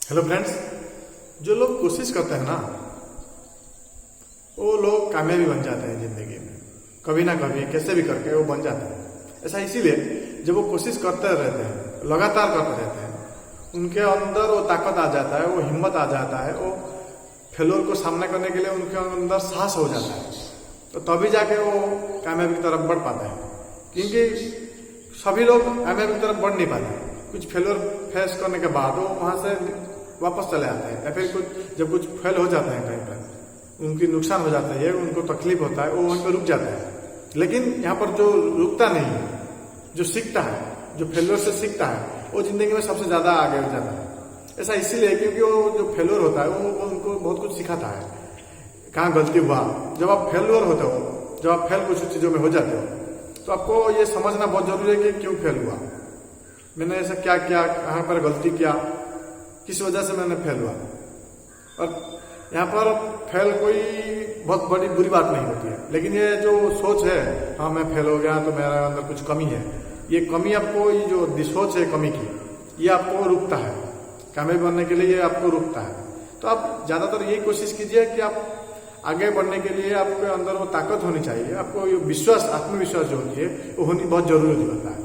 Hello friends. जो लोग कोशिश करते हैं ना वो लोग कामयाबी बन जाते हैं जिंदगी में, कभी ना कभी कैसे भी करके वो बन जाते हैं। ऐसा इसीलिए जब वो कोशिश करते रहते हैं, लगातार करते रहते हैं, उनके अंदर वो ताकत आ जाता है, वो हिम्मत आ जाता है, वो फेलोर को सामना करने के लिए उनके अंदर साहस हो जाता है, तो तभी जाके वो कामयाबी की तरफ बढ़ पाते हैं। क्योंकि सभी लोग कामयाबी की तरफ बढ़ नहीं पाते, कुछ फेलोर फेस करने के बाद वो वहां से वापस चले आते हैं, या फिर कुछ फेल हो जाते हैं, कहीं पर उनकी नुकसान हो जाता है, उनको तकलीफ होता है, वो वहीं पर रुक जाता है। लेकिन यहाँ पर जो रुकता नहीं है, जो सीखता है, जो फेलोर से सीखता है, वो जिंदगी में सबसे ज्यादा आगे हो जाता है। ऐसा इसीलिए क्योंकि वो जो फेलोर होता है वो उनको बहुत कुछ सिखाता है, कहाँ गलती हुआ। जब आप फेलोर होते हो, जब आप फेल कुछ चीजों में हो जाते हो, तो आपको ये समझना बहुत जरूरी है कि क्यों फेल हुआ, मैंने ऐसा क्या किया, कहाँ पर गलती किया, किस वजह से मैंने फेल हुआ। और यहाँ पर फेल कोई बहुत बड़ी बुरी बात नहीं होती है, लेकिन ये जो सोच है, हाँ मैं फेल हो गया तो मेरे अंदर कुछ कमी है, ये कमी आपको, ये जो सोच है कमी की, ये आपको रुकता है कामयाबी बनने के लिए, ये आपको रुकता है। तो आप ज्यादातर यही कोशिश कीजिए कि आप आगे बढ़ने के लिए आपके अंदर वो ताकत होनी चाहिए, आपको ये विश्वास, आत्मविश्वास जो होती है वो होनी बहुत जरूरी होता है।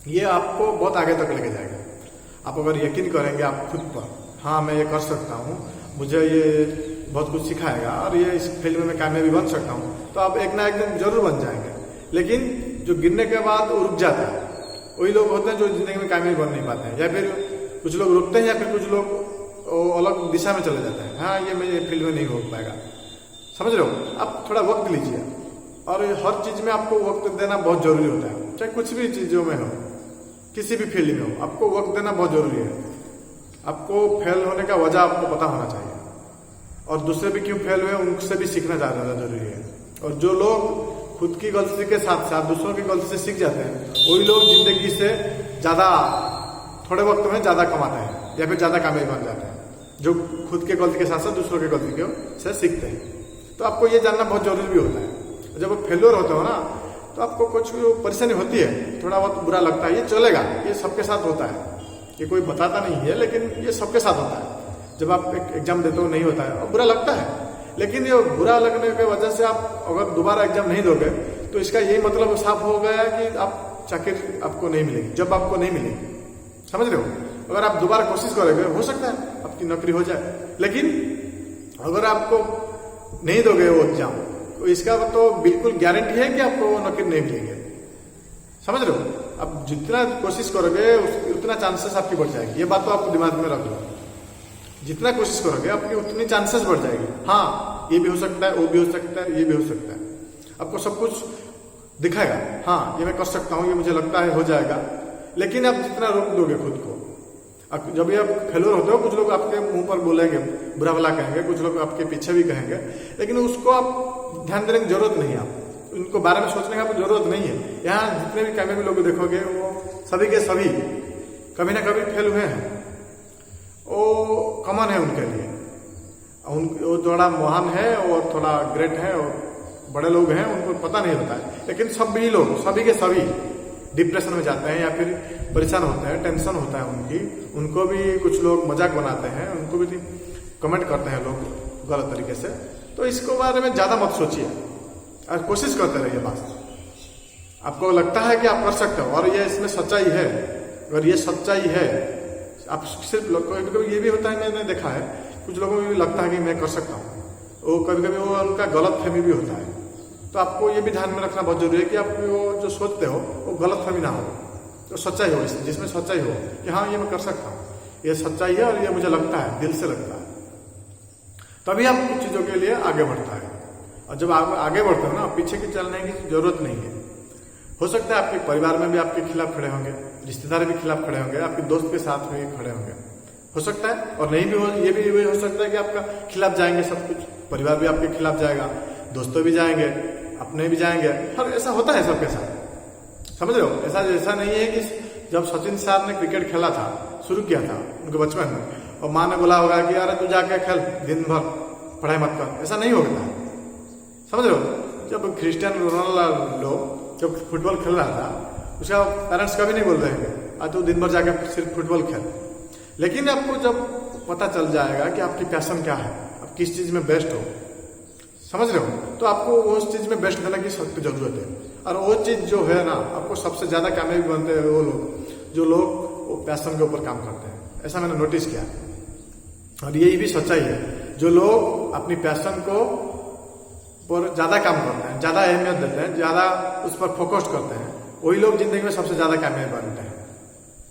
ये आपको बहुत आगे तक लेके जाएगा। आप अगर यकीन करेंगे आप खुद पर, हाँ मैं ये कर सकता हूँ, मुझे ये बहुत कुछ सिखाएगा और ये इस फील्ड में मैं कामयाबी बन सकता हूँ, तो आप एक ना एक दिन जरूर बन जाएंगे। लेकिन जो गिरने के बाद वो रुक जाता है, वही लोग होते हैं जो जिंदगी में कामयाबी बन नहीं पाते हैं। या फिर कुछ लोग रुकते हैं, या फिर कुछ लोग अलग दिशा में चले जाते हैं, हाँ ये मेरे फील्ड में नहीं हो पाएगा। समझ रहे हो? आप थोड़ा वक्त लीजिए, और हर चीज में आपको वक्त देना बहुत जरूरी होता है, चाहे कुछ भी चीजों में हो, किसी भी फील्ड में हो, आपको वक्त देना बहुत जरूरी है। आपको फेल होने का वजह आपको पता होना चाहिए, और दूसरे भी क्यों फेल हुए उनसे भी सीखना ज्यादा जरूरी है। और जो लोग खुद की गलती के साथ साथ दूसरों की गलती से सीख जाते हैं, वही लोग जिंदगी से ज्यादा, थोड़े वक्त में ज्यादा कमाते हैं, या फिर ज्यादा कामयाबी बन जाते हैं, जो खुद के गलती के साथ साथ दूसरों की गलती से सीखते हैं। तो आपको ये जानना बहुत जरूरी भी होता है। जब आप फेल्योर होते हो ना, तो आपको कुछ परेशानी होती है, थोड़ा बहुत बुरा लगता है, ये चलेगा, ये सबके साथ होता है, ये कोई बताता नहीं है, लेकिन ये सबके साथ होता है। जब आप एक एग्जाम देते हो नहीं होता है और बुरा लगता है, लेकिन ये बुरा लगने की वजह से आप अगर दोबारा एग्जाम नहीं दोगे, तो इसका यही मतलब साफ हो गया कि आप चाकरी आपको नहीं मिलेगी, जब आपको नहीं मिलेगी। समझ रहे हो? अगर आप दोबारा कोशिश करोगे, हो सकता है आपकी नौकरी हो जाए, लेकिन अगर आपको नहीं दोगे वो एग्जाम, तो इसका तो बिल्कुल गारंटी है कि आपको वो नौकरी नहीं मिलेगी। समझ रहे हो? आप जितना कोशिश करोगे उतना चांसेस आपकी बढ़ जाएगी, ये बात तो आपको दिमाग में रख लो। जितना कोशिश करोगे आपकी उतनी चांसेस बढ़ जाएगी। हाँ ये भी हो सकता है, वो भी हो सकता है, ये भी हो सकता है, आपको सब कुछ दिखाएगा, हाँ ये मैं कर सकता हूँ, ये मुझे लगता है हो जाएगा। लेकिन आप जितना रोक दोगे खुद को, जब भी आप फेलोर होते हो, कुछ लोग आपके मुंह पर बोलेंगे, बुरा भला कहेंगे, कुछ लोग आपके पीछे भी कहेंगे, लेकिन उसको आप ध्यान देने की जरूरत नहीं है, आप उनको बारे में सोचने की आपको जरूरत नहीं है। यहाँ जितने भी कामयाबी लोग देखोगे, वो सभी के सभी कभी ना कभी फेल हुए हैं, वो कॉमन है उनके लिए। वो थोड़ा महान है और थोड़ा ग्रेट है और बड़े लोग हैं, उनको पता नहीं होता है, लेकिन सभी लोग, सभी के सभी डिप्रेशन में जाते हैं, या फिर परेशान होते हैं, टेंशन होता है उनकी, उनको भी कुछ लोग मजाक बनाते हैं, उनको भी कमेंट करते हैं लोग गलत तरीके से। तो इसको बारे में ज्यादा मत सोचिए और कोशिश करते रहिए। बस आपको लगता है कि आप कर सकते हो और ये इसमें सच्चाई है, अगर ये सच्चाई है, आप सिर्फ कभी ये भी होता है, मैंने देखा है कुछ लोगों को भी लगता है कि मैं कर सकता हूँ, वो कभी कभी वो उनका गलत फहमी भी होता है। तो आपको ये भी ध्यान में रखना बहुत जरूरी है कि आप वो जो सोचते हो वो गलत फहमी ना हो, तो सच्चाई हो, जिसमें सच्चाई हो कि हाँ ये मैं कर सकता हूँ, ये सच्चाई है और ये मुझे लगता है, दिल से लगता है, तभी आप कुछ चीजों के लिए आगे बढ़ता है। और जब आप आगे बढ़ते हो ना, पीछे की चलने की जरूरत नहीं है। हो सकता है आपके परिवार में भी आपके खिलाफ खड़े होंगे, रिश्तेदार भी खिलाफ खड़े होंगे, आपके दोस्त के साथ में खड़े होंगे, हो सकता है, और नहीं भी हो, ये भी हो सकता है कि आपका खिलाफ जाएंगे सब कुछ, परिवार भी आपके खिलाफ जाएगा, दोस्तों भी जाएंगे, अपने भी जाएंगे, हर ऐसा होता है सबके साथ। समझ रहे हो? ऐसा नहीं है कि जब सचिन साहब ने क्रिकेट खेला था, शुरू किया था उनके बचपन में, और माँ ने बोला होगा कि अरे तू जाके खेल, दिन भर पढ़ाई मत कर, ऐसा नहीं होता। समझ रहे हो? जब क्रिस्टियानो रोनाल्डो जब फुटबॉल खेल रहा था, उसका पेरेंट्स कभी नहीं बोल रहे हैं आज तो दिन भर जाके सिर्फ फुटबॉल खेल, लेकिन आपको जब पता चल जाएगा कि आपकी पैशन क्या है, आप किस चीज में बेस्ट हो, समझ रहे हो, तो आपको उस चीज में बेस्ट देने की सख्त जरूरत है। और वो चीज जो है ना, आपको सबसे ज्यादा कामयाबी बनते हैं वो लोग जो लोग वो पैशन के ऊपर काम करते हैं। ऐसा मैंने नोटिस किया और यही भी सच्चाई है। जो लोग अपनी पैशन को पर ज्यादा काम करते हैं, ज्यादा अहमियत देते हैं, ज्यादा उस पर फोकस करते हैं, वही लोग जिंदगी में सबसे ज्यादा कामयाब बनते हैं।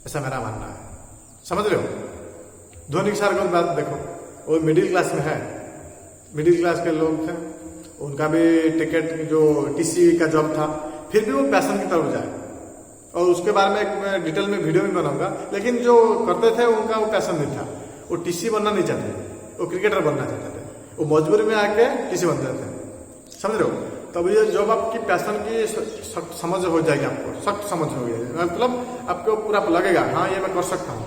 ऐसा मेरा मानना है, समझ रहे हो। धोनी सर को बात देखो, वो मिडिल क्लास में है, मिडिल क्लास के लोग थे, उनका भी टिकट जो टीसी का जॉब था, फिर भी वो पैशन की तरफ जाए। और उसके बारे में एक डिटेल में वीडियो भी बनाऊंगा। लेकिन जो करते थे उनका वो पैशन नहीं था, वो टीसी बनना नहीं चाहते, वो क्रिकेटर बनना चाहते थे, वो मजबूरी में आके टीसी बनते थे, समझ रहे हो। तब ये जब आपकी पैशन की समझ हो जाएगी, आपको सख्त समझ हो जाएगी, मतलब आपको पूरा लगेगा हाँ ये मैं कर सकता हूँ,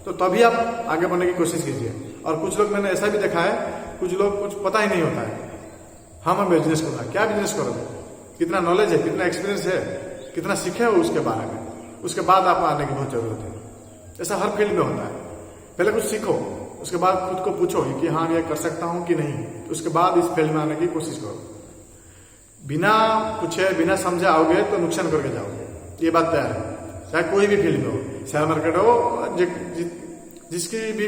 तो तभी आप आगे बढ़ने की कोशिश कीजिए। और कुछ लोग मैंने ऐसा भी देखा है, कुछ लोग कुछ पता ही नहीं होता है, हाँ मैं बिजनेस करूँगा, क्या बिजनेस करोगे, कितना नॉलेज है, कितना एक्सपीरियंस है, कितना सीखे हो उसके बारे में, उसके बाद आप आने की बहुत जरूरत है। ऐसा हर फील्ड में होता है, पहले कुछ सीखो, उसके बाद खुद को पूछो कि हाँ ये कर सकता हूँ कि नहीं, उसके बाद इस फील्ड में आने की कोशिश करो। बिना पूछे बिना समझे आओगे तो नुकसान करके जाओगे, ये बात तैयार है। चाहे कोई भी फील्ड में हो, शेयर मार्केट हो, जिसकी भी